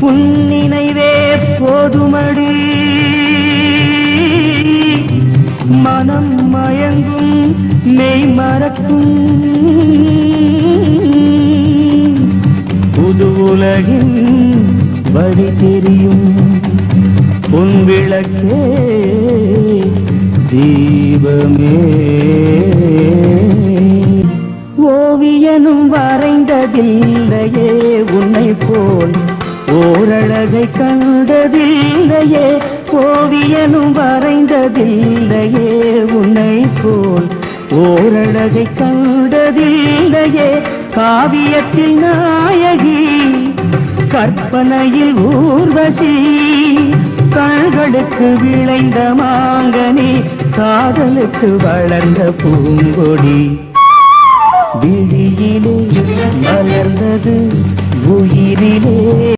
உன் நினைவே போதுமடி மனம் மயங்கும் மெய் மறக்கும் புது உலகின் வழி தெரியும் உன் விளக்கே தீபமே ஓவியனும் வரைந்ததில்லையே உன்னை போல் ஓரழகை கண்டதில்லையே ஓவியனும் வரைந்ததில்லையே உன்னை போல் ஓரழகை கண்டதில்லையே காவியத்தில் நாயகி கற்பனையில் ஊர்வசி கண்களுக்கு விளைந்த மாங்கனி காதலுக்கு வளர்ந்த பூங்கொடி விழியிலே மலர்ந்தது உயிரிலே